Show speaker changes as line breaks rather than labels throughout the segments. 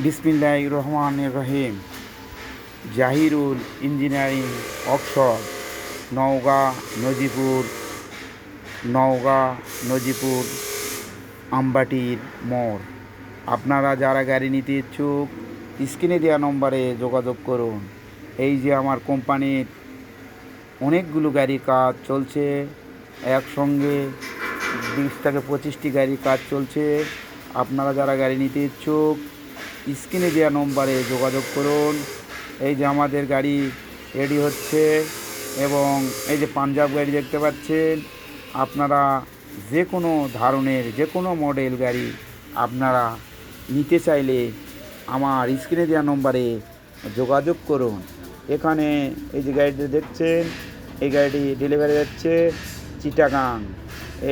বিসমিল্লাহির রহমানির রহিম। Zahirul engineering workshop, Naogaon Najipur আমবাটির মোড়। আপনারা যারা গাড়ি নিতে ইচ্ছুক স্ক্রিনে দেওয়া নম্বরে যোগাযোগ করুন। এই যে আমার কোম্পানির অনেকগুলো গাড়ির কাজ চলছে, একসঙ্গে 20 থেকে 25টি গাড়ির কাজ চলছে। আপনারা যারা গাড়ি নিতে ইচ্ছুক স্ক্রিনে দেওয়া নম্বরে যোগাযোগ করুন। এই যে আমাদের গাড়ি রেডি হচ্ছে এবং এই যে পাঞ্জাব গাড়ি দেখতে পাচ্ছেন। আপনারা যে কোনো ধরনের যে কোনো মডেল গাড়ি আপনারা নিতে চাইলে আমার স্ক্রিনে দেওয়া নম্বরে যোগাযোগ করুন। এখানে এই যে গাড়িটি দেখছেন, এই গাড়িটি ডেলিভারি যাচ্ছে চিটাগাং।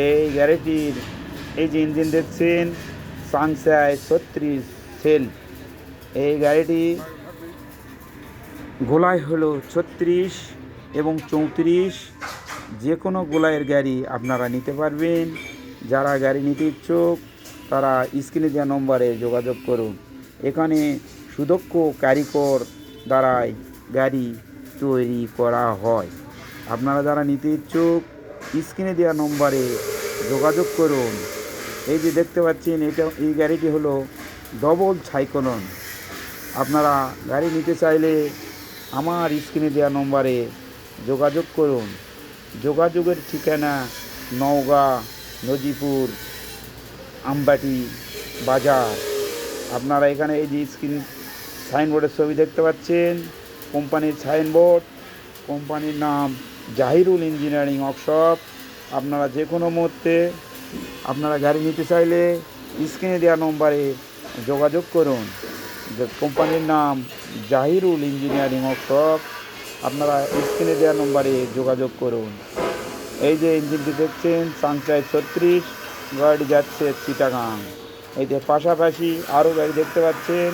এই গাড়িটির এই যে ইঞ্জিন দেখছেন সানশাইন 36 সেল। এই গাড়িটি গোলায় হলো 36 এবং 34। যে কোনো গোলায়ের গাড়ি আপনারা নিতে পারবেন। যারা গাড়ি নিতে ইচ্ছুক তারা স্ক্রিনে দেওয়া নম্বরে যোগাযোগ করুন। এখানে সুদক্ষ কারিগর দ্বারাই গাড়ি তৈরি করা হয়। আপনারা যারা নিতে ইচ্ছুক স্ক্রিনে দেওয়া নম্বরে যোগাযোগ করুন। এই যে দেখতে পাচ্ছেন এই গাড়িটি হলো ডবল সাইক্লোন। আপনারা গাড়ি নিতে চাইলে আমার স্ক্রিনে দেওয়া নম্বরে যোগাযোগ করুন। যোগাযোগের ঠিকানা নওগাঁ নজিপুর আমবাটি বাজার। আপনারা এখানে এই যে সাইনবোর্ডের ছবি দেখতে পাচ্ছেন, কোম্পানির সাইনবোর্ড। কোম্পানির নাম জাহিরুল ইঞ্জিনিয়ারিং ওয়ার্কশপ। আপনারা যে কোনো মুহূর্তে আপনারা গাড়ি নিতে চাইলে স্ক্রিনে দেওয়া নম্বরে যোগাযোগ করুন। কোম্পানির নাম জাহিরুল ইঞ্জিনিয়ারিং ওয়ার্কশপ। আপনারা স্ক্রিনে দেওয়া নম্বরে যোগাযোগ করুন। এই যে ইঞ্জিনটি দেখছেন সানশাইন 36, গাড়ি যাচ্ছে চিটাগাং। এই যে পাশাপাশি আরও গাড়ি দেখতে পাচ্ছেন।